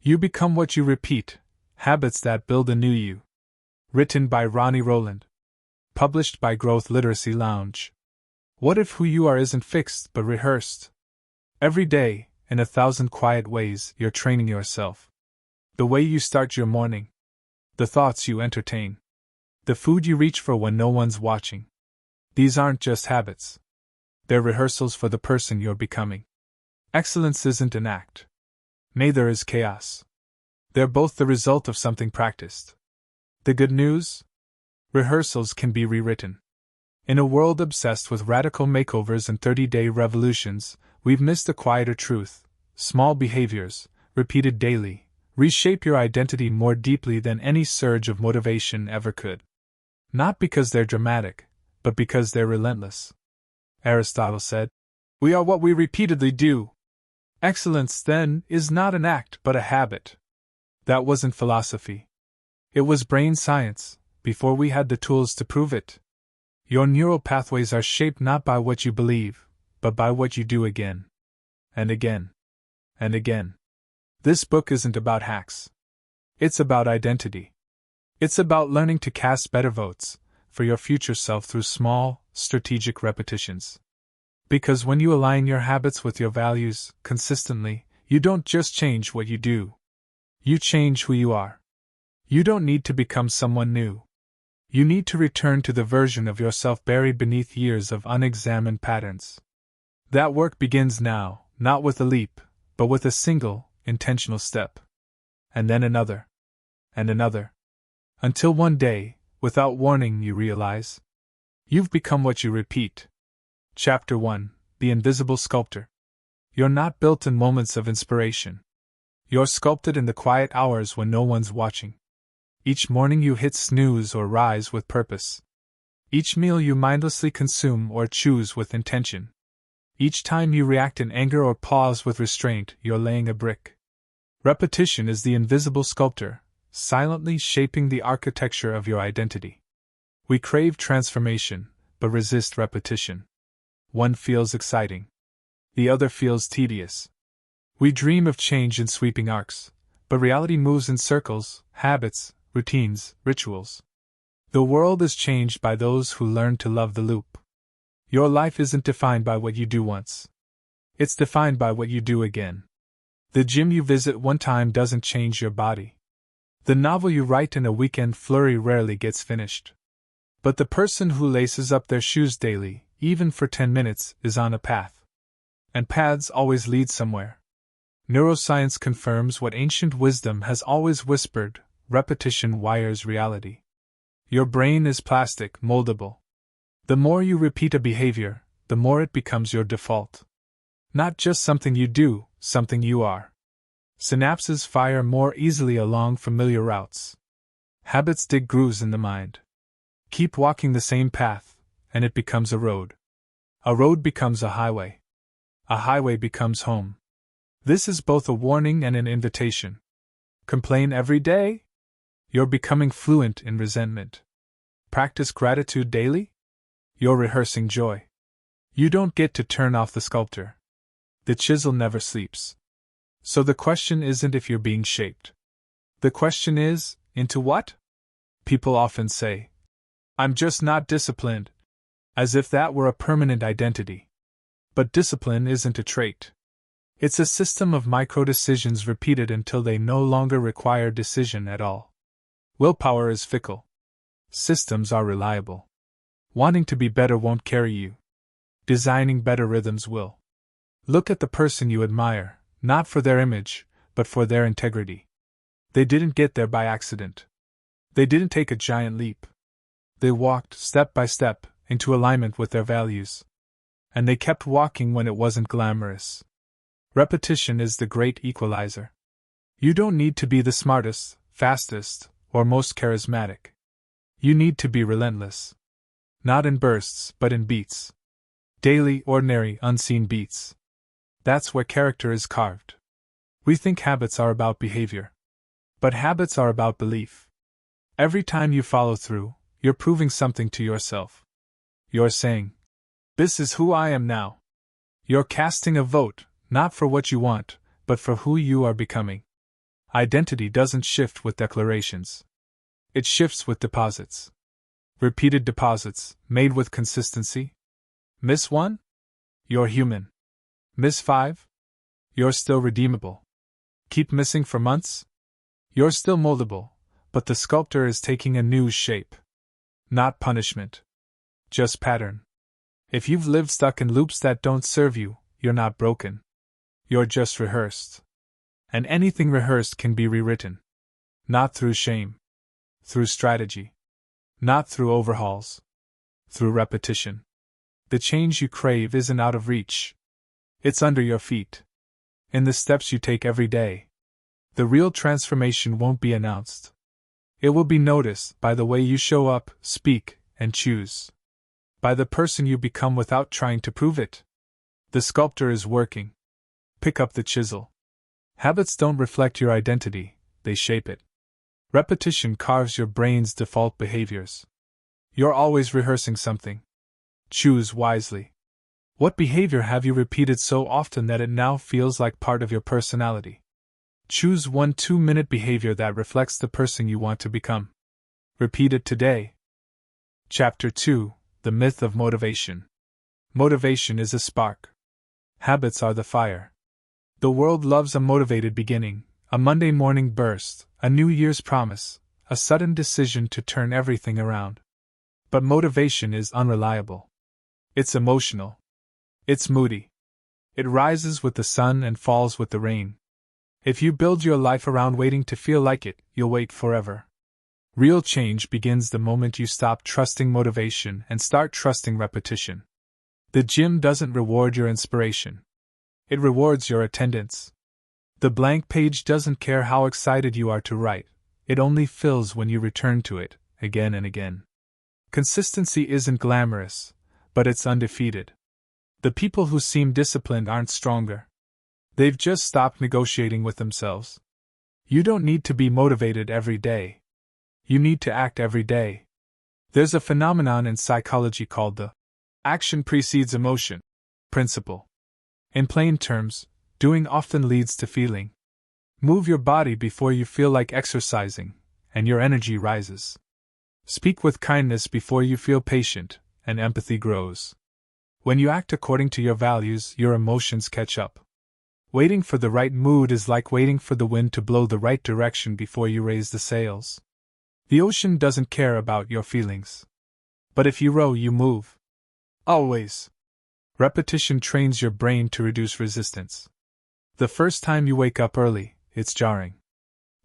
You become what you repeat. Habits that build a new you. Written by Ronnie Rowland. Published by Growth Literacy Lounge. What if who you are isn't fixed but rehearsed? Every day, in 1,000 quiet ways, you're training yourself. The way you start your morning. The thoughts you entertain. The food you reach for when no one's watching. These aren't just habits. They're rehearsals for the person you're becoming. Excellence isn't an act. Neither is chaos. They're both the result of something practiced. The good news? Rehearsals can be rewritten. In a world obsessed with radical makeovers and 30-day revolutions, we've missed a quieter truth. Small behaviors, repeated daily, reshape your identity more deeply than any surge of motivation ever could. Not because they're dramatic, but because they're relentless. Aristotle said, "We are what we repeatedly do." Excellence, then, is not an act but a habit. That wasn't philosophy. It was brain science, before we had the tools to prove it. Your neural pathways are shaped not by what you believe, but by what you do again. And again. And again. This book isn't about hacks. It's about identity. It's about learning to cast better votes for your future self through small, strategic repetitions. Because when you align your habits with your values consistently, you don't just change what you do. You change who you are. You don't need to become someone new. You need to return to the version of yourself buried beneath years of unexamined patterns. That work begins now, not with a leap, but with a single, intentional step. And then another. And another. Until one day, without warning, you realize you've become what you repeat. Chapter 1: The Invisible Sculptor. You're not built in moments of inspiration. You're sculpted in the quiet hours when no one's watching. Each morning you hit snooze or rise with purpose. Each meal you mindlessly consume or choose with intention. Each time you react in anger or pause with restraint, you're laying a brick. Repetition is the invisible sculptor, silently shaping the architecture of your identity. We crave transformation, but resist repetition. One feels exciting. The other feels tedious. We dream of change in sweeping arcs, but reality moves in circles, habits, routines, rituals. The world is changed by those who learn to love the loop. Your life isn't defined by what you do once. It's defined by what you do again. The gym you visit one time doesn't change your body. The novel you write in a weekend flurry rarely gets finished. But the person who laces up their shoes daily, even for 10 minutes, is on a path. And paths always lead somewhere. Neuroscience confirms what ancient wisdom has always whispered: repetition wires reality. Your brain is plastic, moldable. The more you repeat a behavior, the more it becomes your default. Not just something you do, something you are. Synapses fire more easily along familiar routes. Habits dig grooves in the mind. Keep walking the same path, and it becomes a road. A road becomes a highway. A highway becomes home. This is both a warning and an invitation. Complain every day? You're becoming fluent in resentment. Practice gratitude daily? You're rehearsing joy. You don't get to turn off the sculptor. The chisel never sleeps. So the question isn't if you're being shaped. The question is, into what? People often say, "I'm just not disciplined," as if that were a permanent identity. But discipline isn't a trait. It's a system of micro-decisions repeated until they no longer require decision at all. Willpower is fickle. Systems are reliable. Wanting to be better won't carry you. Designing better rhythms will. Look at the person you admire, not for their image, but for their integrity. They didn't get there by accident. They didn't take a giant leap. They walked, step by step, into alignment with their values. And they kept walking when it wasn't glamorous. Repetition is the great equalizer. You don't need to be the smartest, fastest, or most charismatic. You need to be relentless. Not in bursts, but in beats. Daily, ordinary, unseen beats. That's where character is carved. We think habits are about behavior. But habits are about belief. Every time you follow through, you're proving something to yourself. You're saying, "This is who I am now." You're casting a vote, not for what you want, but for who you are becoming. Identity doesn't shift with declarations. It shifts with deposits. Repeated deposits, made with consistency. Miss 1? You're human. Miss 5? You're still redeemable. Keep missing for months? You're still moldable, but the sculptor is taking a new shape. Not punishment. Just pattern. If you've lived stuck in loops that don't serve you, you're not broken. You're just rehearsed. And anything rehearsed can be rewritten. Not through shame. Through strategy. Not through overhauls. Through repetition. The change you crave isn't out of reach. It's under your feet. In the steps you take every day. The real transformation won't be announced. It will be noticed by the way you show up, speak, and choose. By the person you become without trying to prove it. The sculptor is working. Pick up the chisel. Habits don't reflect your identity, they shape it. Repetition carves your brain's default behaviors. You're always rehearsing something. Choose wisely. What behavior have you repeated so often that it now feels like part of your personality? Choose one 2-minute behavior that reflects the person you want to become. Repeat it today. Chapter 2: The Myth of Motivation. Motivation is a spark. Habits are the fire. The world loves a motivated beginning, a Monday morning burst, a New Year's promise, a sudden decision to turn everything around. But motivation is unreliable. It's emotional. It's moody. It rises with the sun and falls with the rain. If you build your life around waiting to feel like it, you'll wait forever. Real change begins the moment you stop trusting motivation and start trusting repetition. The gym doesn't reward your inspiration. It rewards your attendance. The blank page doesn't care how excited you are to write, it only fills when you return to it, again and again. Consistency isn't glamorous, but it's undefeated. The people who seem disciplined aren't stronger. They've just stopped negotiating with themselves. You don't need to be motivated every day. You need to act every day. There's a phenomenon in psychology called the action precedes emotion principle. In plain terms, doing often leads to feeling. Move your body before you feel like exercising, and your energy rises. Speak with kindness before you feel patient, and empathy grows. When you act according to your values, your emotions catch up. Waiting for the right mood is like waiting for the wind to blow the right direction before you raise the sails. The ocean doesn't care about your feelings. But if you row, you move. Always. Repetition trains your brain to reduce resistance. The first time you wake up early, it's jarring.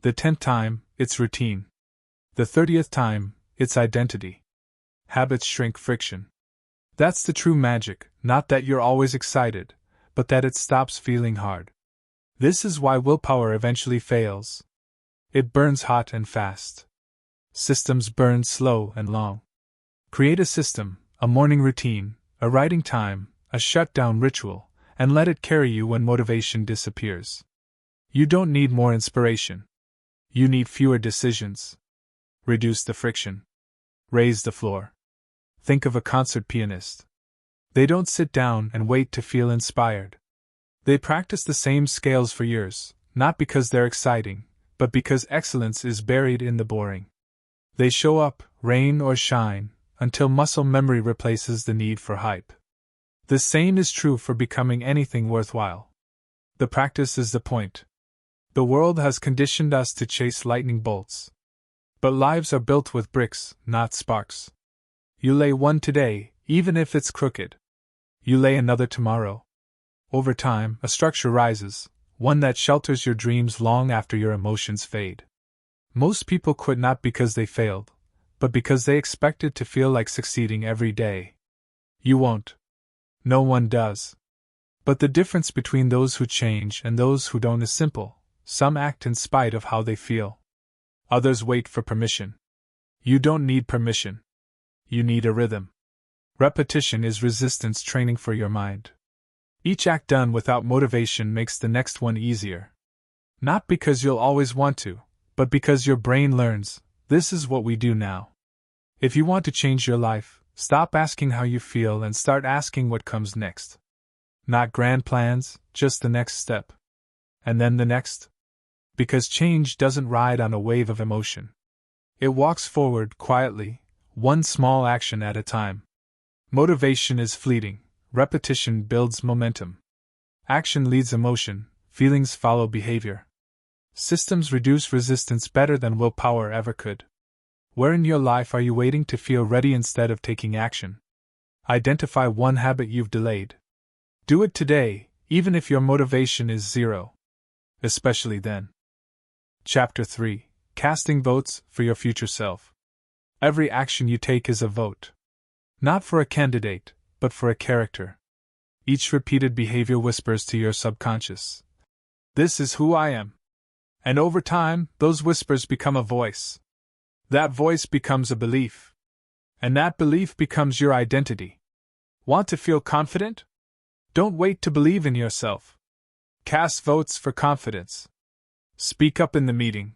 The 10th time, it's routine. The 30th time, it's identity. Habits shrink friction. That's the true magic, not that you're always excited, but that it stops feeling hard. This is why willpower eventually fails. It burns hot and fast. Systems burn slow and long. Create a system, a morning routine, a writing time, a shutdown ritual, and let it carry you when motivation disappears. You don't need more inspiration. You need fewer decisions. Reduce the friction. Raise the floor. Think of a concert pianist. They don't sit down and wait to feel inspired. They practice the same scales for years, not because they're exciting, but because excellence is buried in the boring. They show up, rain or shine, until muscle memory replaces the need for hype. The same is true for becoming anything worthwhile. The practice is the point. The world has conditioned us to chase lightning bolts. But lives are built with bricks, not sparks. You lay one today, even if it's crooked. You lay another tomorrow. Over time, a structure rises, one that shelters your dreams long after your emotions fade. Most people quit not because they failed, but because they expected to feel like succeeding every day. You won't. No one does. But the difference between those who change and those who don't is simple. Some act in spite of how they feel. Others wait for permission. You don't need permission. You need a rhythm. Repetition is resistance training for your mind. Each act done without motivation makes the next one easier. Not because you'll always want to, but because your brain learns, this is what we do now. If you want to change your life, stop asking how you feel and start asking what comes next. Not grand plans, just the next step. And then the next. Because change doesn't ride on a wave of emotion. It walks forward quietly, one small action at a time. Motivation is fleeting, repetition builds momentum. Action leads emotion, feelings follow behavior. Systems reduce resistance better than willpower ever could. Where in your life are you waiting to feel ready instead of taking action? Identify one habit you've delayed. Do it today, even if your motivation is zero. Especially then. Chapter 3: Casting Votes for Your Future Self. Every action you take is a vote. Not for a candidate, but for a character. Each repeated behavior whispers to your subconscious, "This is who I am." And over time, those whispers become a voice. That voice becomes a belief. And that belief becomes your identity. Want to feel confident? Don't wait to believe in yourself. Cast votes for confidence. Speak up in the meeting.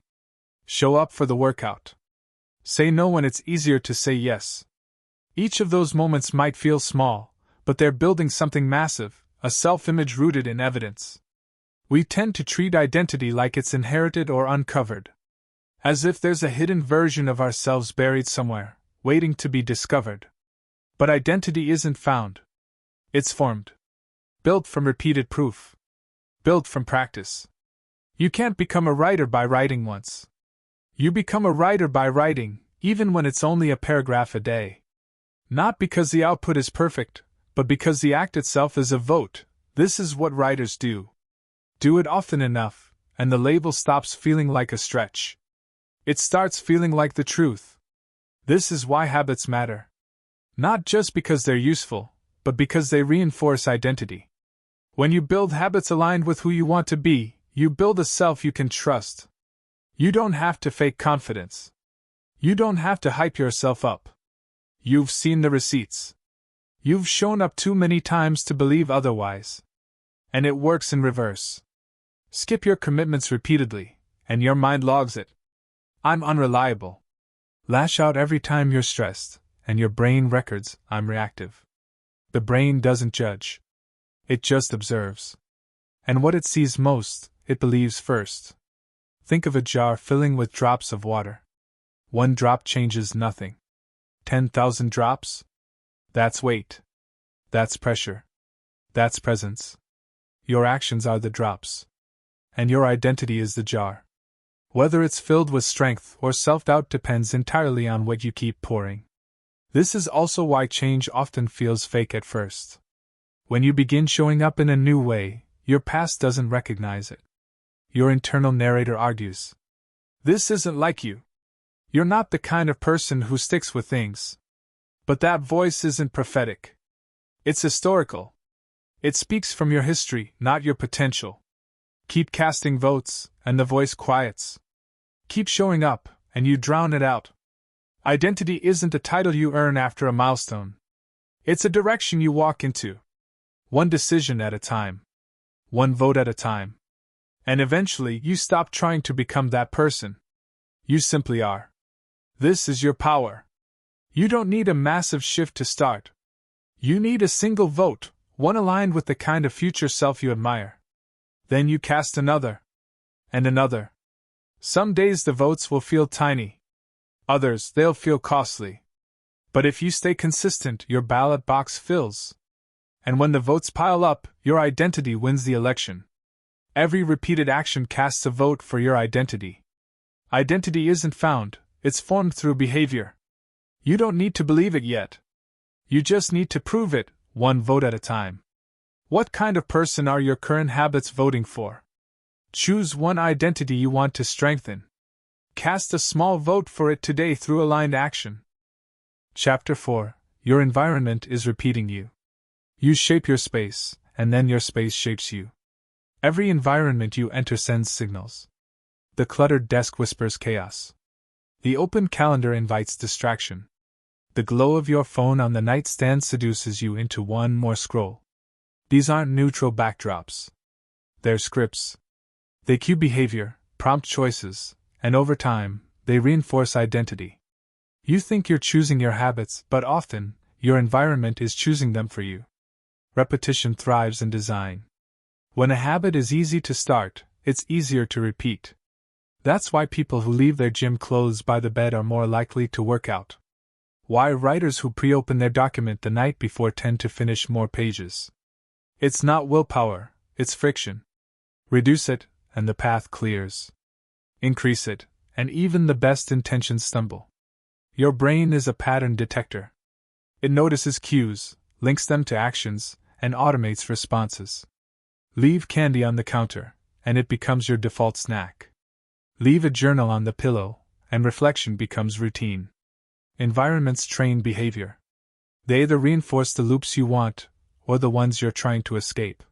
Show up for the workout. Say no when it's easier to say yes. Each of those moments might feel small, but they're building something massive, a self-image rooted in evidence. We tend to treat identity like it's inherited or uncovered. As if there's a hidden version of ourselves buried somewhere, waiting to be discovered. But identity isn't found. It's formed. Built from repeated proof. Built from practice. You can't become a writer by writing once. You become a writer by writing, even when it's only a paragraph a day. Not because the output is perfect, but because the act itself is a vote. This is what writers do. Do it often enough, and the label stops feeling like a stretch. It starts feeling like the truth. This is why habits matter. Not just because they're useful, but because they reinforce identity. When you build habits aligned with who you want to be, you build a self you can trust. You don't have to fake confidence. You don't have to hype yourself up. You've seen the receipts. You've shown up too many times to believe otherwise. And it works in reverse. Skip your commitments repeatedly, and your mind logs it. I'm unreliable. Lash out every time you're stressed, and your brain records, I'm reactive. The brain doesn't judge. It just observes. And what it sees most, it believes first. Think of a jar filling with drops of water. One drop changes nothing. 10,000 drops? That's weight. That's pressure. That's presence. Your actions are the drops. And your identity is the jar. Whether it's filled with strength or self-doubt depends entirely on what you keep pouring. This is also why change often feels fake at first. When you begin showing up in a new way, your past doesn't recognize it. Your internal narrator argues. This isn't like you. You're not the kind of person who sticks with things. But that voice isn't prophetic. It's historical. It speaks from your history, not your potential. Keep casting votes, and the voice quiets. Keep showing up, and you drown it out. Identity isn't a title you earn after a milestone. It's a direction you walk into. One decision at a time. One vote at a time. And eventually you stop trying to become that person. You simply are. This is your power. You don't need a massive shift to start. You need a single vote, one aligned with the kind of future self you admire. Then you cast another. And another. Some days the votes will feel tiny. Others, they'll feel costly. But if you stay consistent, your ballot box fills. And when the votes pile up, your identity wins the election. Every repeated action casts a vote for your identity. Identity isn't found, it's formed through behavior. You don't need to believe it yet. You just need to prove it, one vote at a time. What kind of person are your current habits voting for? Choose one identity you want to strengthen. Cast a small vote for it today through aligned action. Chapter 4: Your environment is repeating you. You shape your space, and then your space shapes you. Every environment you enter sends signals. The cluttered desk whispers chaos. The open calendar invites distraction. The glow of your phone on the nightstand seduces you into one more scroll. These aren't neutral backdrops. They're scripts. They cue behavior, prompt choices, and over time, they reinforce identity. You think you're choosing your habits, but often, your environment is choosing them for you. Repetition thrives in design. When a habit is easy to start, it's easier to repeat. That's why people who leave their gym clothes by the bed are more likely to work out. Why writers who pre-open their document the night before tend to finish more pages. It's not willpower, it's friction. Reduce it, and the path clears. Increase it, and even the best intentions stumble. Your brain is a pattern detector. It notices cues, links them to actions, and automates responses. Leave candy on the counter, and it becomes your default snack. Leave a journal on the pillow, and reflection becomes routine. Environments train behavior. They either reinforce the loops you want, or the ones you're trying to escape.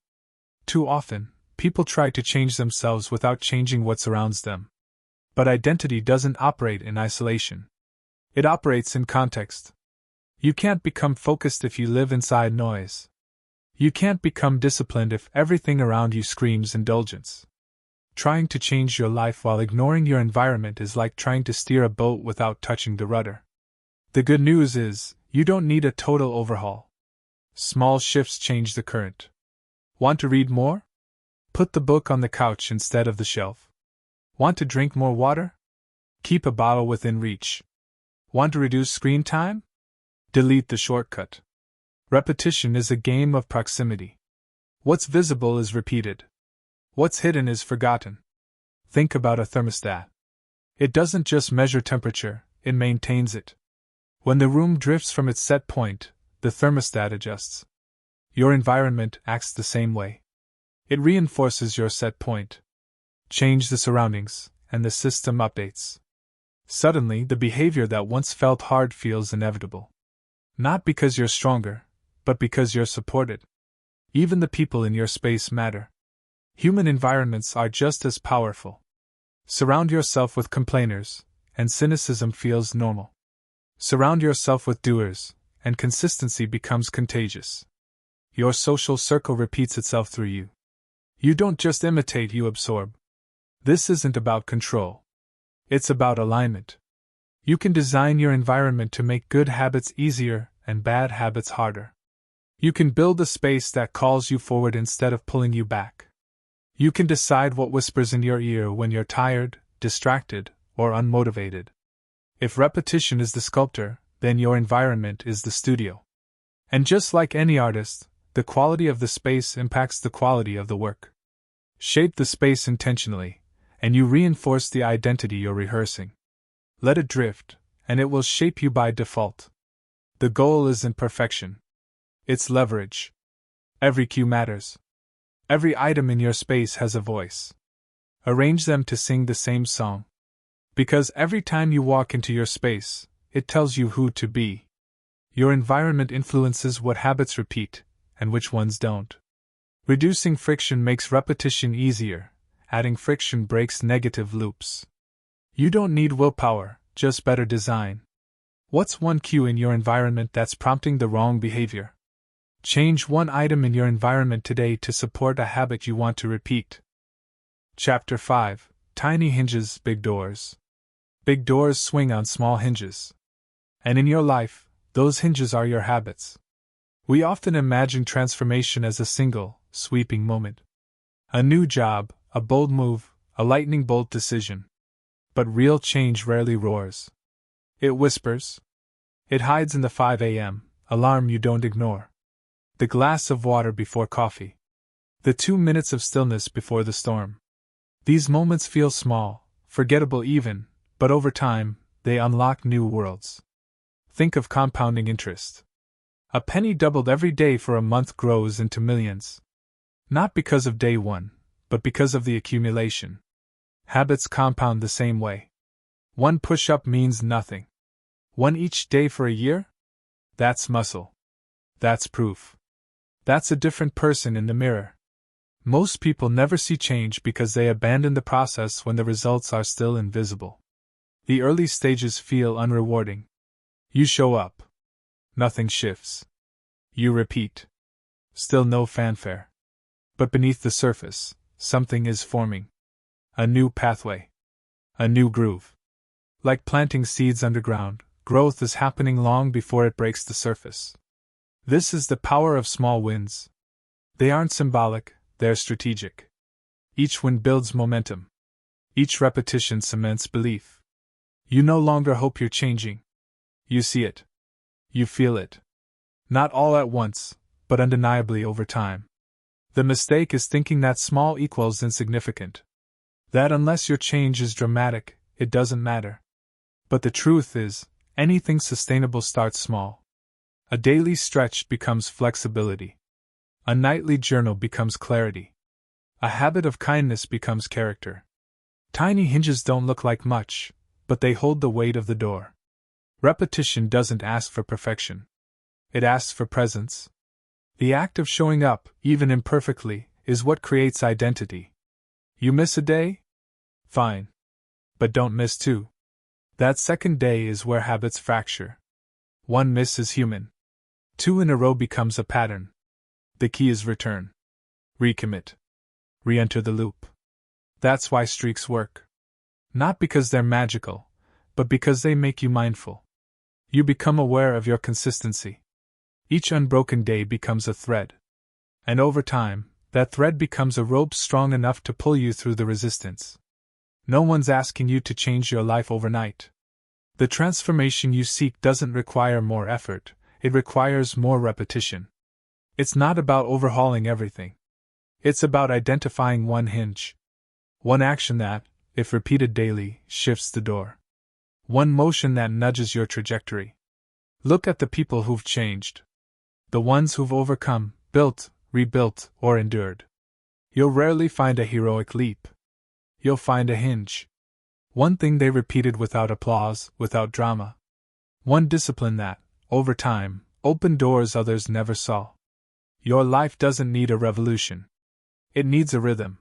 Too often, people try to change themselves without changing what surrounds them. But identity doesn't operate in isolation. It operates in context. You can't become focused if you live inside noise. You can't become disciplined if everything around you screams indulgence. Trying to change your life while ignoring your environment is like trying to steer a boat without touching the rudder. The good news is, you don't need a total overhaul. Small shifts change the current. Want to read more? Put the book on the couch instead of the shelf. Want to drink more water? Keep a bottle within reach. Want to reduce screen time? Delete the shortcut. Repetition is a game of proximity. What's visible is repeated. What's hidden is forgotten. Think about a thermostat. It doesn't just measure temperature, it maintains it. When the room drifts from its set point, the thermostat adjusts. Your environment acts the same way. It reinforces your set point. Change the surroundings, and the system updates. Suddenly, the behavior that once felt hard feels inevitable. Not because you're stronger, but because you're supported. Even the people in your space matter. Human environments are just as powerful. Surround yourself with complainers, and cynicism feels normal. Surround yourself with doers, and consistency becomes contagious. Your social circle repeats itself through you. You don't just imitate, you absorb. This isn't about control. It's about alignment. You can design your environment to make good habits easier and bad habits harder. You can build a space that calls you forward instead of pulling you back. You can decide what whispers in your ear when you're tired, distracted, or unmotivated. If repetition is the sculptor, then your environment is the studio. And just like any artist, the quality of the space impacts the quality of the work. Shape the space intentionally, and you reinforce the identity you're rehearsing. Let it drift, and it will shape you by default. The goal isn't perfection. It's leverage. Every cue matters. Every item in your space has a voice. Arrange them to sing the same song. Because every time you walk into your space, it tells you who to be. Your environment influences what habits repeat, and which ones don't. Reducing friction makes repetition easier, adding friction breaks negative loops. You don't need willpower, just better design. What's one cue in your environment that's prompting the wrong behavior? Change one item in your environment today to support a habit you want to repeat. Chapter 5: Tiny Hinges, Big Doors. Big doors swing on small hinges. And in your life, those hinges are your habits. We often imagine transformation as a single, sweeping moment. A new job, a bold move, a lightning bolt decision. But real change rarely roars. It whispers. It hides in the 5 a.m. alarm you don't ignore. The glass of water before coffee. The 2 minutes of stillness before the storm. These moments feel small, forgettable even, but over time, they unlock new worlds. Think of compounding interest. A penny doubled every day for a month grows into millions. Not because of day one, but because of the accumulation. Habits compound the same way. One push-up means nothing. One each day for a year? That's muscle. That's proof. That's a different person in the mirror. Most people never see change because they abandon the process when the results are still invisible. The early stages feel unrewarding. You show up. Nothing shifts. You repeat. Still no fanfare. But beneath the surface, something is forming. A new pathway. A new groove. Like planting seeds underground, growth is happening long before it breaks the surface. This is the power of small wins. They aren't symbolic, they're strategic. Each win builds momentum. Each repetition cements belief. You no longer hope you're changing. You see it. You feel it. Not all at once, but undeniably over time. The mistake is thinking that small equals insignificant. That unless your change is dramatic, it doesn't matter. But the truth is, anything sustainable starts small. A daily stretch becomes flexibility. A nightly journal becomes clarity. A habit of kindness becomes character. Tiny hinges don't look like much, but they hold the weight of the door. Repetition doesn't ask for perfection. It asks for presence. The act of showing up, even imperfectly, is what creates identity. You miss a day? Fine. But don't miss two. That second day is where habits fracture. One miss is human. Two in a row becomes a pattern. The key is return. Recommit. Re-enter the loop. That's why streaks work. Not because they're magical, but because they make you mindful. You become aware of your consistency. Each unbroken day becomes a thread. And over time, that thread becomes a rope strong enough to pull you through the resistance. No one's asking you to change your life overnight. The transformation you seek doesn't require more effort, it requires more repetition. It's not about overhauling everything. It's about identifying one hinge. One action that, if repeated daily, shifts the door. One motion that nudges your trajectory. Look at the people who've changed. The ones who've overcome, built, rebuilt, or endured. You'll rarely find a heroic leap. You'll find a hinge. One thing they repeated without applause, without drama. One discipline that, over time, opened doors others never saw. Your life doesn't need a revolution. It needs a rhythm.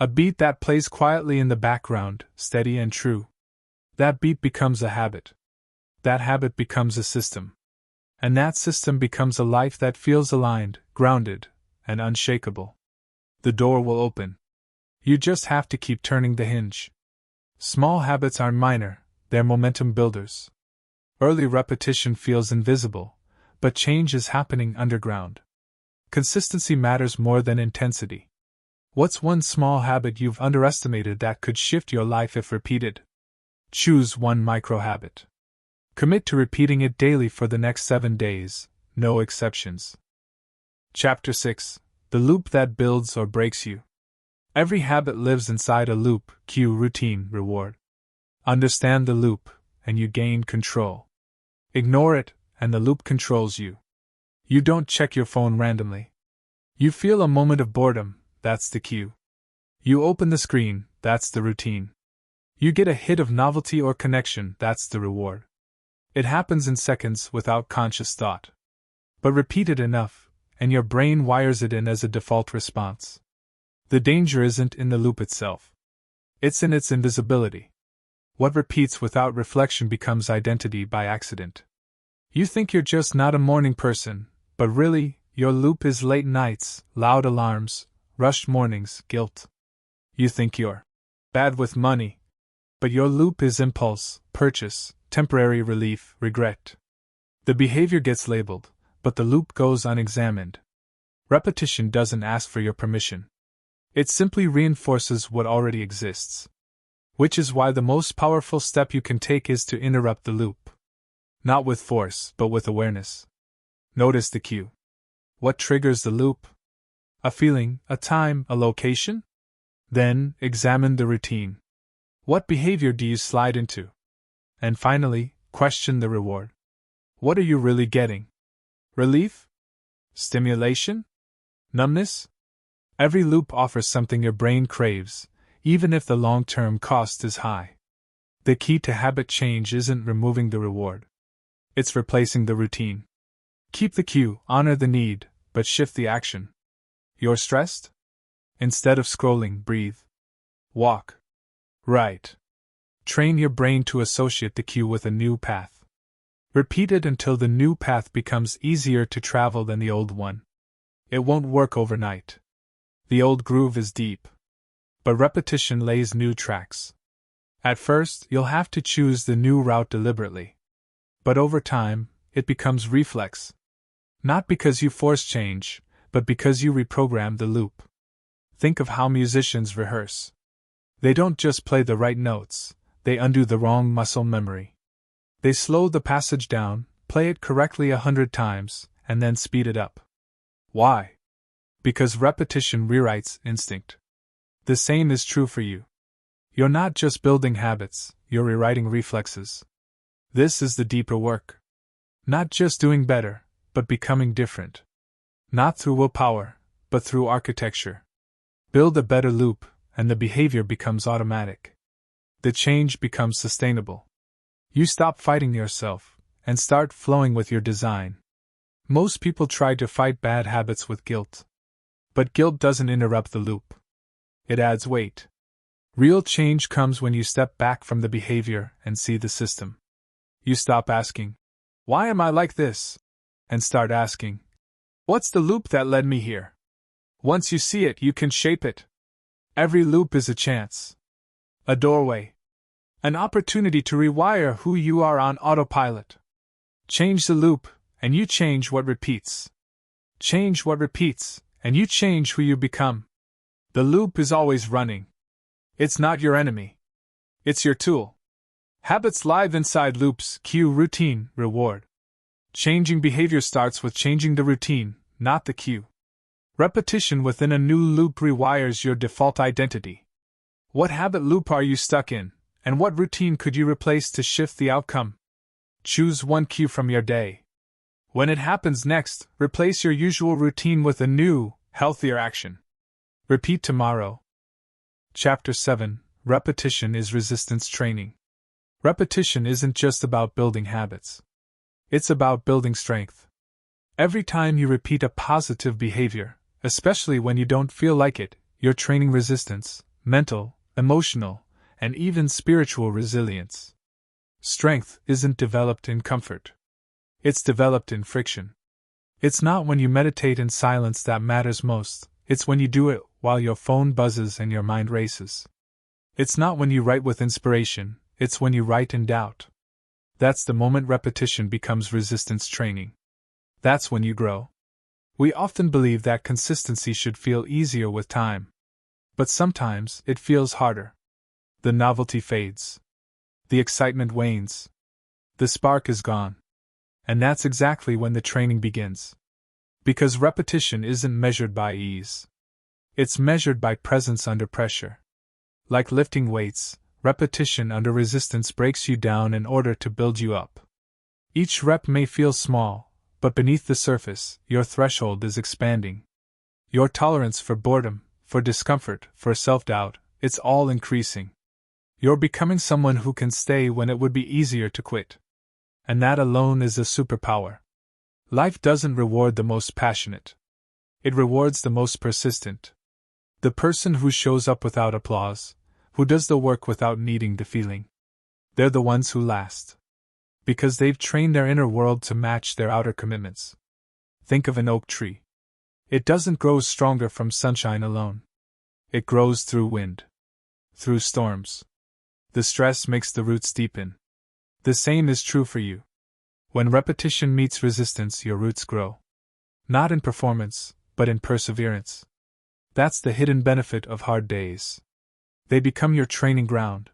A beat that plays quietly in the background, steady and true. That beat becomes a habit. That habit becomes a system. And that system becomes a life that feels aligned, grounded, and unshakable. The door will open. You just have to keep turning the hinge. Small habits aren't minor, they're momentum builders. Early repetition feels invisible, but change is happening underground. Consistency matters more than intensity. What's one small habit you've underestimated that could shift your life if repeated? Choose one micro habit. Commit to repeating it daily for the next 7 days, no exceptions. Chapter 6: The Loop That Builds or Breaks You. Every habit lives inside a loop: cue, routine, reward. Understand the loop, and you gain control. Ignore it, and the loop controls you. You don't check your phone randomly. You feel a moment of boredom, that's the cue. You open the screen, that's the routine. You get a hit of novelty or connection, that's the reward. It happens in seconds without conscious thought. But repeat it enough, and your brain wires it in as a default response. The danger isn't in the loop itself. It's in its invisibility. What repeats without reflection becomes identity by accident. You think you're just not a morning person, but really, your loop is late nights, loud alarms, rushed mornings, guilt. You think you're bad with money, but your loop is impulse, purchase, temporary relief, regret. The behavior gets labeled, but the loop goes unexamined. Repetition doesn't ask for your permission. It simply reinforces what already exists. Which is why the most powerful step you can take is to interrupt the loop. Not with force, but with awareness. Notice the cue. What triggers the loop? A feeling, a time, a location? Then, examine the routine. What behavior do you slide into? And finally, question the reward. What are you really getting? Relief? Stimulation? Numbness? Every loop offers something your brain craves, even if the long-term cost is high. The key to habit change isn't removing the reward. It's replacing the routine. Keep the cue, honor the need, but shift the action. You're stressed? Instead of scrolling, breathe. Walk. Write. Train your brain to associate the cue with a new path. Repeat it until the new path becomes easier to travel than the old one. It won't work overnight. The old groove is deep. But repetition lays new tracks. At first, you'll have to choose the new route deliberately. But over time, it becomes reflex. Not because you force change, but because you reprogram the loop. Think of how musicians rehearse. They don't just play the right notes, they undo the wrong muscle memory. They slow the passage down, play it correctly 100 times, and then speed it up. Why? Because repetition rewrites instinct. The same is true for you. You're not just building habits, you're rewriting reflexes. This is the deeper work. Not just doing better, but becoming different. Not through willpower, but through architecture. Build a better loop, and the behavior becomes automatic. The change becomes sustainable. You stop fighting yourself, and start flowing with your design. Most people try to fight bad habits with guilt. But guilt doesn't interrupt the loop. It adds weight. Real change comes when you step back from the behavior and see the system. You stop asking, "Why am I like this?" and start asking, "What's the loop that led me here?" Once you see it, you can shape it. Every loop is a chance. A doorway. An opportunity to rewire who you are on autopilot. Change the loop, and you change what repeats. Change what repeats, and you change who you become. The loop is always running. It's not your enemy. It's your tool. Habits live inside loops: cue, routine, reward. Changing behavior starts with changing the routine, not the cue. Repetition within a new loop rewires your default identity. What habit loop are you stuck in, and what routine could you replace to shift the outcome? Choose one cue from your day. When it happens next, replace your usual routine with a new, healthier action. Repeat tomorrow. Chapter 7: Repetition is Resistance Training. Repetition isn't just about building habits. It's about building strength. Every time you repeat a positive behavior, especially when you don't feel like it, you're training resistance, mental, emotional, and even spiritual resilience. Strength isn't developed in comfort. It's developed in friction. It's not when you meditate in silence that matters most, it's when you do it while your phone buzzes and your mind races. It's not when you write with inspiration, it's when you write in doubt. That's the moment repetition becomes resistance training. That's when you grow. We often believe that consistency should feel easier with time. But sometimes it feels harder. The novelty fades. The excitement wanes. The spark is gone. And that's exactly when the training begins. Because repetition isn't measured by ease. It's measured by presence under pressure. Like lifting weights, repetition under resistance breaks you down in order to build you up. Each rep may feel small, but beneath the surface, your threshold is expanding. Your tolerance for boredom, for discomfort, for self-doubt, it's all increasing. You're becoming someone who can stay when it would be easier to quit. And that alone is a superpower. Life doesn't reward the most passionate. It rewards the most persistent. The person who shows up without applause, who does the work without needing the feeling. They're the ones who last. Because they've trained their inner world to match their outer commitments. Think of an oak tree. It doesn't grow stronger from sunshine alone. It grows through wind. Through storms. The stress makes the roots deepen. The same is true for you. When repetition meets resistance, your roots grow. Not in performance, but in perseverance. That's the hidden benefit of hard days. They become your training ground.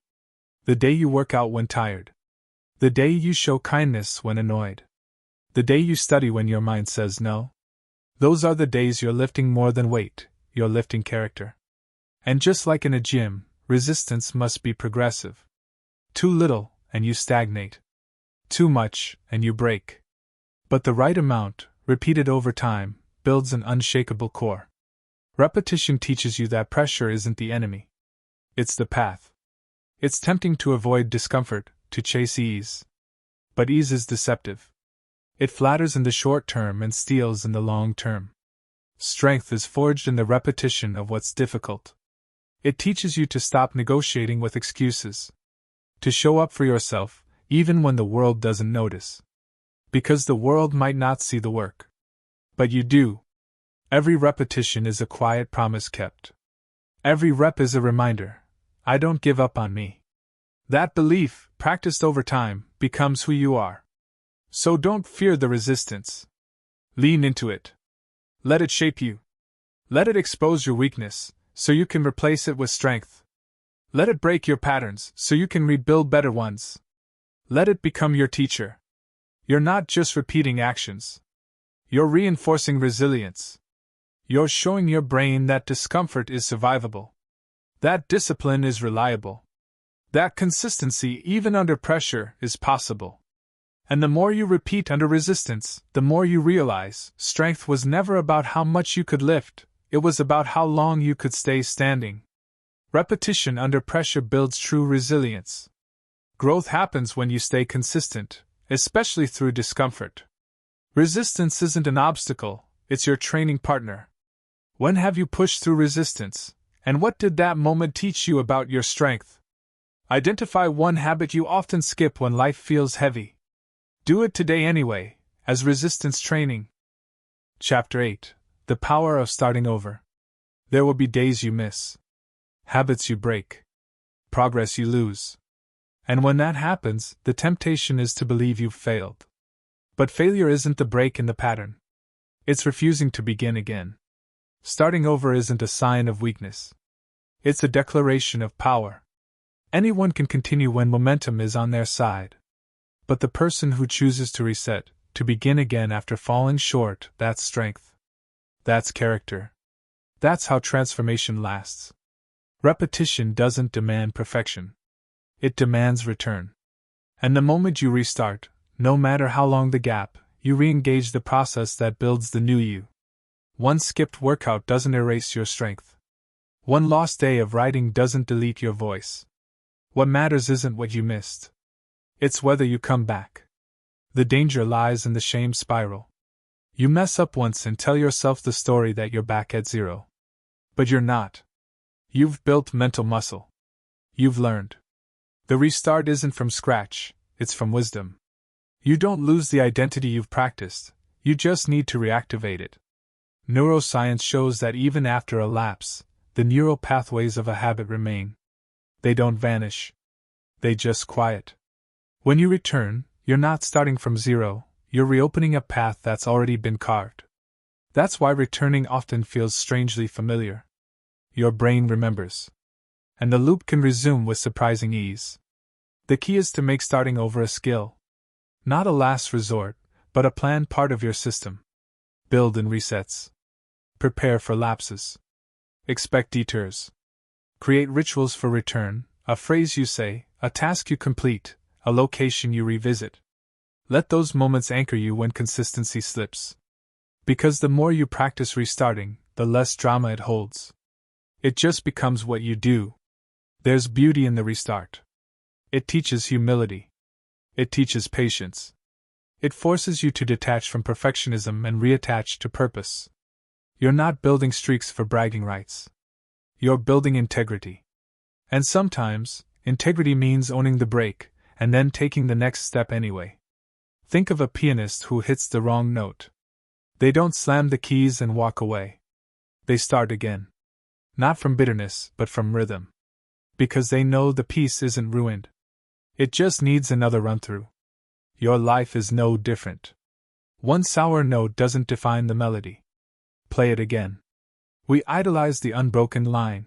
The day you work out when tired. The day you show kindness when annoyed. The day you study when your mind says no. Those are the days you're lifting more than weight, you're lifting character. And just like in a gym, resistance must be progressive. Too little, and you stagnate. Too much, and you break. But the right amount, repeated over time, builds an unshakable core. Repetition teaches you that pressure isn't the enemy. It's the path. It's tempting to avoid discomfort, to chase ease. But ease is deceptive. It flatters in the short term and steals in the long term. Strength is forged in the repetition of what's difficult. It teaches you to stop negotiating with excuses. To show up for yourself, even when the world doesn't notice. Because the world might not see the work. But you do. Every repetition is a quiet promise kept. Every rep is a reminder, I don't give up on me. That belief, practiced over time, becomes who you are. So don't fear the resistance. Lean into it. Let it shape you. Let it expose your weakness, so you can replace it with strength. Let it break your patterns so you can rebuild better ones. Let it become your teacher. You're not just repeating actions. You're reinforcing resilience. You're showing your brain that discomfort is survivable. That discipline is reliable. That consistency, even under pressure, is possible. And the more you repeat under resistance, the more you realize strength was never about how much you could lift, it was about how long you could stay standing. Repetition under pressure builds true resilience. Growth happens when you stay consistent, especially through discomfort. Resistance isn't an obstacle, it's your training partner. When have you pushed through resistance, and what did that moment teach you about your strength? Identify one habit you often skip when life feels heavy. Do it today anyway, as resistance training. Chapter 8: The Power of Starting Over. There will be days you miss. Habits you break. Progress you lose. And when that happens, the temptation is to believe you've failed. But failure isn't the break in the pattern. It's refusing to begin again. Starting over isn't a sign of weakness. It's a declaration of power. Anyone can continue when momentum is on their side. But the person who chooses to reset, to begin again after falling short, that's strength. That's character. That's how transformation lasts. Repetition doesn't demand perfection. It demands return. And the moment you restart, no matter how long the gap, you re-engage the process that builds the new you. One skipped workout doesn't erase your strength. One lost day of writing doesn't delete your voice. What matters isn't what you missed. It's whether you come back. The danger lies in the shame spiral. You mess up once and tell yourself the story that you're back at zero. But you're not. You've built mental muscle. You've learned. The restart isn't from scratch, it's from wisdom. You don't lose the identity you've practiced, you just need to reactivate it. Neuroscience shows that even after a lapse, the neural pathways of a habit remain. They don't vanish. They just quiet. When you return, you're not starting from zero, you're reopening a path that's already been carved. That's why returning often feels strangely familiar. Your brain remembers. And the loop can resume with surprising ease. The key is to make starting over a skill. Not a last resort, but a planned part of your system. Build in resets. Prepare for lapses. Expect detours. Create rituals for return, a phrase you say, a task you complete, a location you revisit. Let those moments anchor you when consistency slips. Because the more you practice restarting, the less drama it holds. It just becomes what you do. There's beauty in the restart. It teaches humility. It teaches patience. It forces you to detach from perfectionism and reattach to purpose. You're not building streaks for bragging rights. You're building integrity. And sometimes, integrity means owning the break, and then taking the next step anyway. Think of a pianist who hits the wrong note. They don't slam the keys and walk away. They start again. Not from bitterness, but from rhythm. Because they know the piece isn't ruined. It just needs another run-through. Your life is no different. One sour note doesn't define the melody. Play it again. We idolize the unbroken line.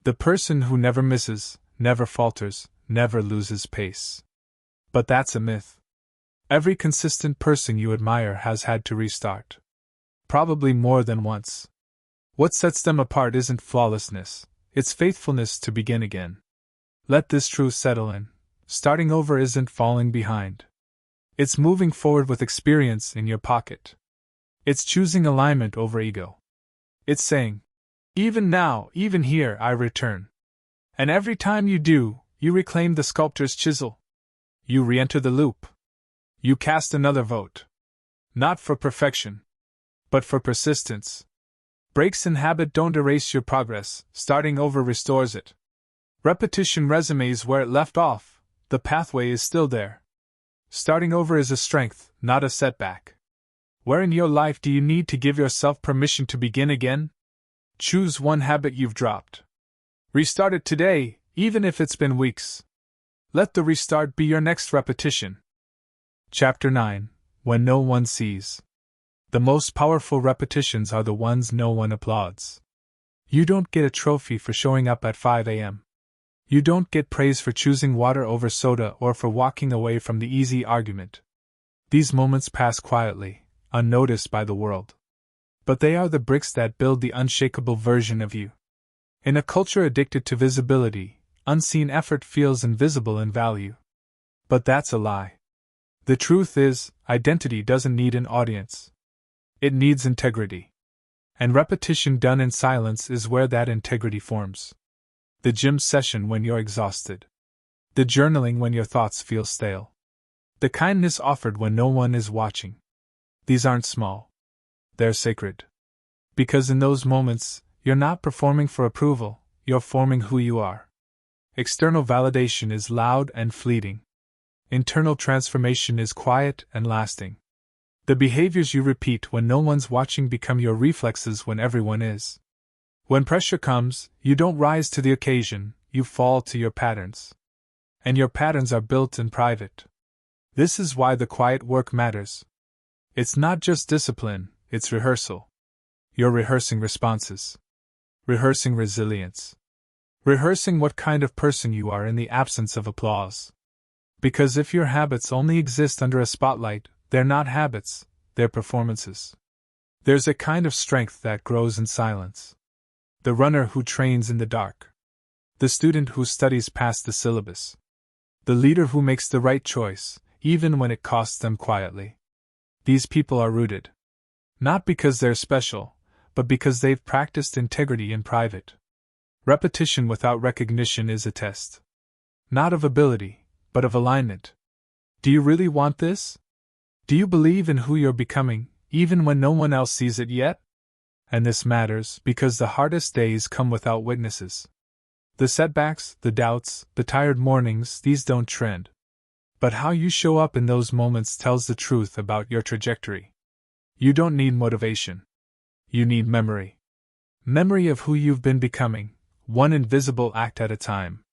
The person who never misses, never falters, never loses pace. But that's a myth. Every consistent person you admire has had to restart. Probably more than once. What sets them apart isn't flawlessness, it's faithfulness to begin again. Let this truth settle in. Starting over isn't falling behind. It's moving forward with experience in your pocket. It's choosing alignment over ego. It's saying, even now, even here, I return. And every time you do, you reclaim the sculptor's chisel. You re-enter the loop. You cast another vote. Not for perfection, but for persistence. Breaks in habit don't erase your progress, starting over restores it. Repetition resumes where it left off, the pathway is still there. Starting over is a strength, not a setback. Where in your life do you need to give yourself permission to begin again? Choose one habit you've dropped. Restart it today, even if it's been weeks. Let the restart be your next repetition. Chapter 9: When No One Sees. The most powerful repetitions are the ones no one applauds. You don't get a trophy for showing up at 5 a.m. You don't get praise for choosing water over soda or for walking away from the easy argument. These moments pass quietly, unnoticed by the world. But they are the bricks that build the unshakable version of you. In a culture addicted to visibility, unseen effort feels invisible in value. But that's a lie. The truth is, identity doesn't need an audience. It needs integrity. And repetition done in silence is where that integrity forms. The gym session when you're exhausted. The journaling when your thoughts feel stale. The kindness offered when no one is watching. These aren't small. They're sacred. Because in those moments, you're not performing for approval, you're forming who you are. External validation is loud and fleeting. Internal transformation is quiet and lasting. The behaviors you repeat when no one's watching become your reflexes when everyone is. When pressure comes, you don't rise to the occasion, you fall to your patterns. And your patterns are built in private. This is why the quiet work matters. It's not just discipline, it's rehearsal. You're rehearsing responses. Rehearsing resilience. Rehearsing what kind of person you are in the absence of applause. Because if your habits only exist under a spotlight, they're not habits, they're performances. There's a kind of strength that grows in silence. The runner who trains in the dark. The student who studies past the syllabus. The leader who makes the right choice, even when it costs them quietly. These people are rooted. Not because they're special, but because they've practiced integrity in private. Repetition without recognition is a test. Not of ability, but of alignment. Do you really want this? Do you believe in who you're becoming, even when no one else sees it yet? And this matters because the hardest days come without witnesses. The setbacks, the doubts, the tired mornings, these don't trend. But how you show up in those moments tells the truth about your trajectory. You don't need motivation. You need memory. Memory of who you've been becoming, one invisible act at a time.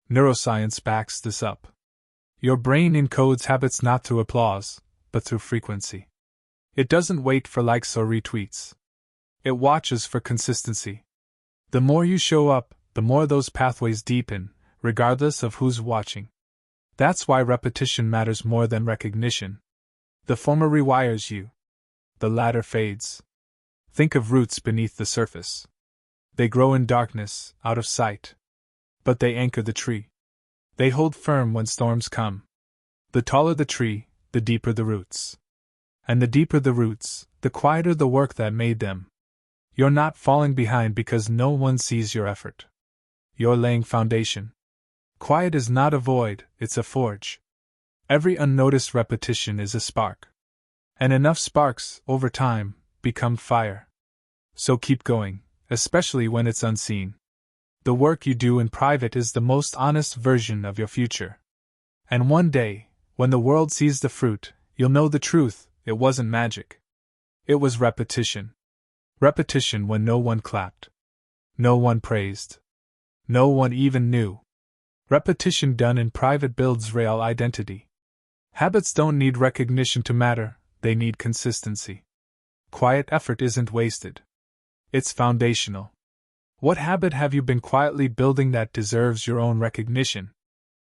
Neuroscience backs this up. Your brain encodes habits not through applause, but through frequency. It doesn't wait for likes or retweets. It watches for consistency. The more you show up, the more those pathways deepen, regardless of who's watching. That's why repetition matters more than recognition. The former rewires you. The latter fades. Think of roots beneath the surface. They grow in darkness, out of sight. But they anchor the tree. They hold firm when storms come. The taller the tree, the deeper the roots. And the deeper the roots, the quieter the work that made them. You're not falling behind because no one sees your effort. You're laying foundation. Quiet is not a void, it's a forge. Every unnoticed repetition is a spark. And enough sparks, over time, become fire. So keep going, especially when it's unseen. The work you do in private is the most honest version of your future. And one day, when the world sees the fruit, you'll know the truth, it wasn't magic. It was repetition. Repetition when no one clapped. No one praised. No one even knew. Repetition done in private builds real identity. Habits don't need recognition to matter, they need consistency. Quiet effort isn't wasted. It's foundational. What habit have you been quietly building that deserves your own recognition?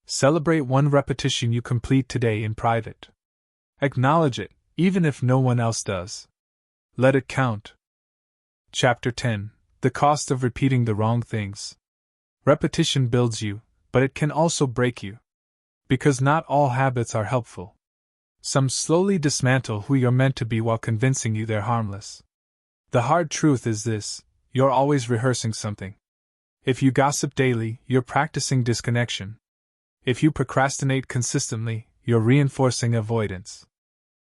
Celebrate one repetition you complete today in private. Acknowledge it, even if no one else does. Let it count. Chapter 10: The Cost of Repeating the Wrong Things. Repetition builds you, but it can also break you. Because not all habits are helpful. Some slowly dismantle who you're meant to be while convincing you they're harmless. The hard truth is this: you're always rehearsing something. If you gossip daily, you're practicing disconnection. If you procrastinate consistently, you're reinforcing avoidance.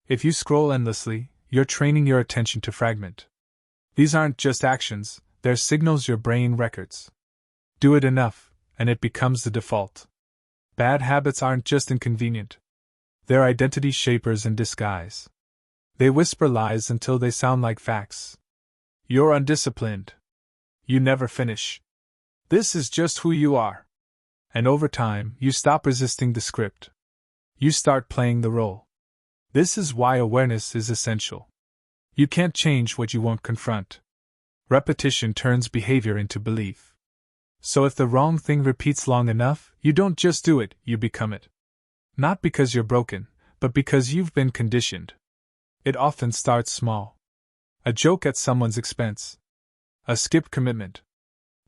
If you scroll endlessly, you're training your attention to fragment. These aren't just actions, they're signals your brain records. Do it enough, and it becomes the default. Bad habits aren't just inconvenient. They're identity shapers in disguise. They whisper lies until they sound like facts. You're undisciplined. You never finish. This is just who you are. And over time, you stop resisting the script. You start playing the role. This is why awareness is essential. You can't change what you won't confront. Repetition turns behavior into belief. So if the wrong thing repeats long enough, you don't just do it, you become it. Not because you're broken, but because you've been conditioned. It often starts small. A joke at someone's expense. A skipped commitment.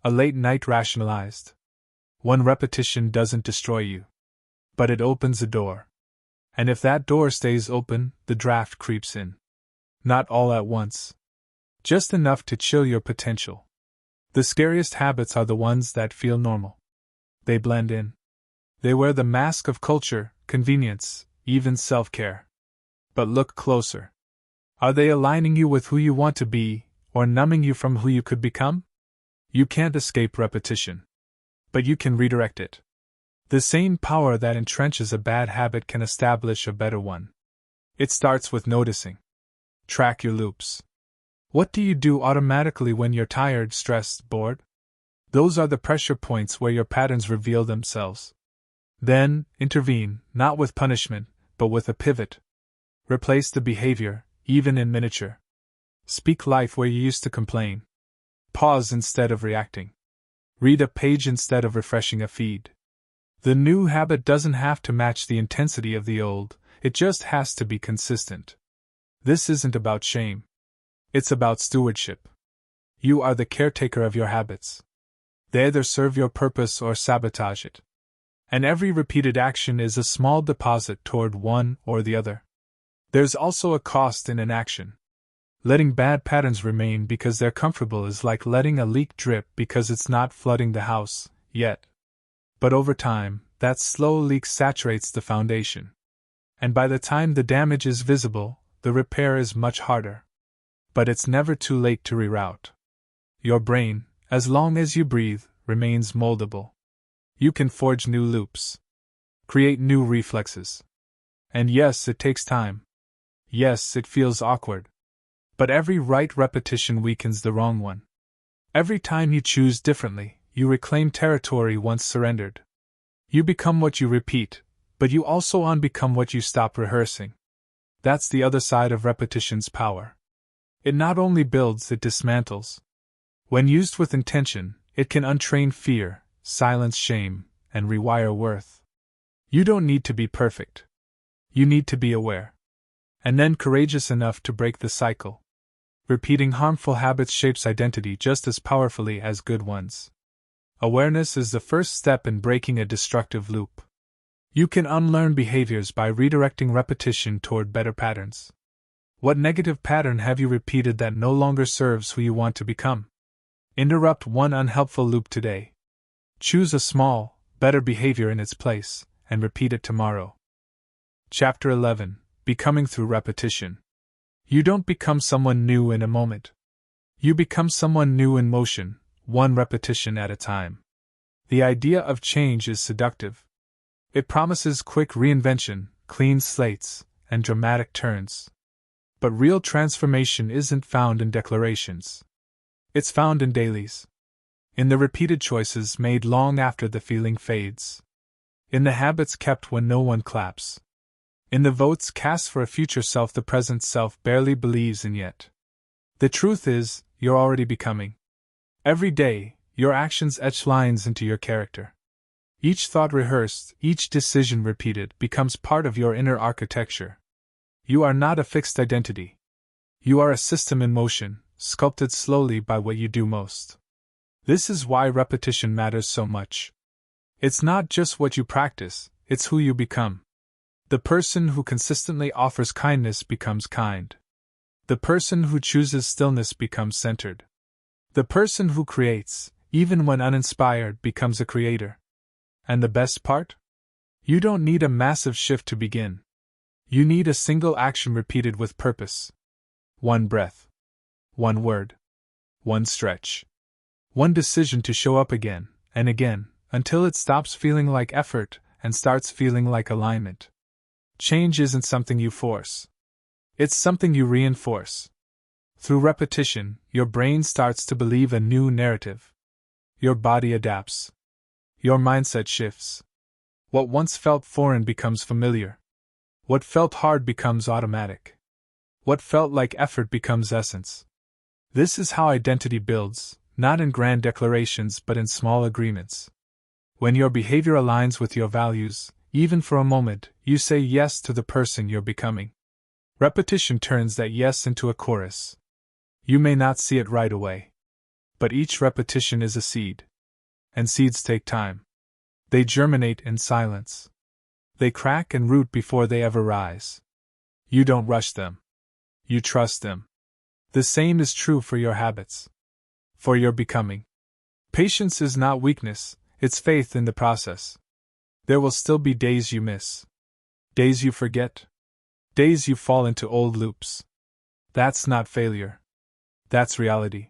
A late night rationalized. One repetition doesn't destroy you. But it opens a door. And if that door stays open, the draft creeps in. Not all at once. Just enough to chill your potential. The scariest habits are the ones that feel normal. They blend in. They wear the mask of culture, convenience, even self-care. But look closer. Are they aligning you with who you want to be, or numbing you from who you could become? You can't escape repetition. But you can redirect it. The same power that entrenches a bad habit can establish a better one. It starts with noticing. Track your loops. What do you do automatically when you're tired, stressed, bored? Those are the pressure points where your patterns reveal themselves. Then, intervene, not with punishment, but with a pivot. Replace the behavior, even in miniature. Speak life where you used to complain. Pause instead of reacting. Read a page instead of refreshing a feed. The new habit doesn't have to match the intensity of the old, it just has to be consistent. This isn't about shame. It's about stewardship. You are the caretaker of your habits. They either serve your purpose or sabotage it. And every repeated action is a small deposit toward one or the other. There's also a cost in inaction. Letting bad patterns remain because they're comfortable is like letting a leak drip because it's not flooding the house, yet. But over time, that slow leak saturates the foundation. And by the time the damage is visible, the repair is much harder. But it's never too late to reroute. Your brain, as long as you breathe, remains moldable. You can forge new loops. Create new reflexes. And yes, it takes time. Yes, it feels awkward. But every right repetition weakens the wrong one. Every time you choose differently, you reclaim territory once surrendered. You become what you repeat, but you also unbecome what you stop rehearsing. That's the other side of repetition's power. It not only builds, it dismantles. When used with intention, it can untrain fear, silence shame, and rewire worth. You don't need to be perfect. You need to be aware. And then courageous enough to break the cycle. Repeating harmful habits shapes identity just as powerfully as good ones. Awareness is the first step in breaking a destructive loop. You can unlearn behaviors by redirecting repetition toward better patterns. What negative pattern have you repeated that no longer serves who you want to become? Interrupt one unhelpful loop today. Choose a small, better behavior in its place, and repeat it tomorrow. Chapter 11. Becoming through repetition. You don't become someone new in a moment. You become someone new in motion, one repetition at a time. The idea of change is seductive. It promises quick reinvention, clean slates, and dramatic turns. But real transformation isn't found in declarations. It's found in dailies. In the repeated choices made long after the feeling fades. In the habits kept when no one claps. In the votes cast for a future self the present self barely believes in yet. The truth is, you're already becoming. Every day, your actions etch lines into your character. Each thought rehearsed, each decision repeated becomes part of your inner architecture. You are not a fixed identity. You are a system in motion, sculpted slowly by what you do most. This is why repetition matters so much. It's not just what you practice, it's who you become. The person who consistently offers kindness becomes kind. The person who chooses stillness becomes centered. The person who creates, even when uninspired, becomes a creator. And the best part? You don't need a massive shift to begin. You need a single action repeated with purpose. One breath. One word. One stretch. One decision to show up again and again, until it stops feeling like effort and starts feeling like alignment. Change isn't something you force. It's something you reinforce. Through repetition, your brain starts to believe a new narrative. Your body adapts. Your mindset shifts. What once felt foreign becomes familiar. What felt hard becomes automatic. What felt like effort becomes essence. This is how identity builds, not in grand declarations but in small agreements. When your behavior aligns with your values, even for a moment, you say yes to the person you're becoming. Repetition turns that yes into a chorus. You may not see it right away, but each repetition is a seed. And seeds take time. They germinate in silence. They crack and root before they ever rise. You don't rush them. You trust them. The same is true for your habits. For your becoming. Patience is not weakness, it's faith in the process. There will still be days you miss. Days you forget. Days you fall into old loops. That's not failure. That's reality.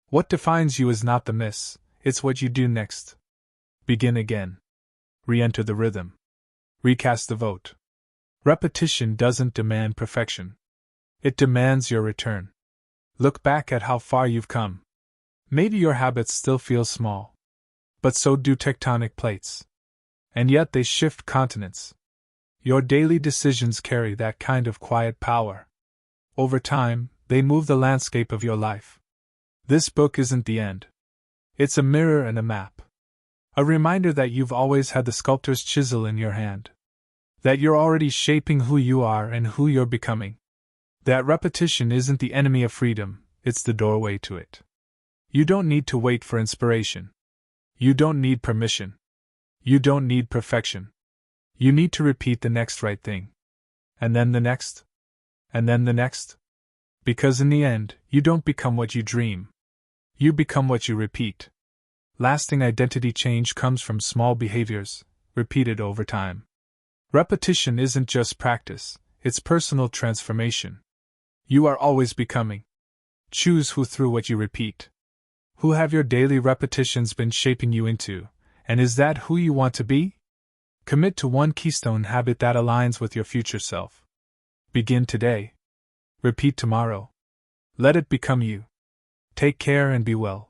What defines you is not the miss, it's what you do next. Begin again. Re-enter the rhythm. Recast the vote. Repetition doesn't demand perfection. It demands your return. Look back at how far you've come. Maybe your habits still feel small. But so do tectonic plates. And yet they shift continents. Your daily decisions carry that kind of quiet power. Over time, they move the landscape of your life. This book isn't the end. It's a mirror and a map. A reminder that you've always had the sculptor's chisel in your hand. That you're already shaping who you are and who you're becoming. That repetition isn't the enemy of freedom, it's the doorway to it. You don't need to wait for inspiration. You don't need permission. You don't need perfection. You need to repeat the next right thing. And then the next. And then the next. Because in the end, you don't become what you dream. You become what you repeat. Lasting identity change comes from small behaviors, repeated over time. Repetition isn't just practice, it's personal transformation. You are always becoming. Choose who through what you repeat. Who have your daily repetitions been shaping you into, and is that who you want to be? Commit to one keystone habit that aligns with your future self. Begin today. Repeat tomorrow. Let it become you. Take care and be well.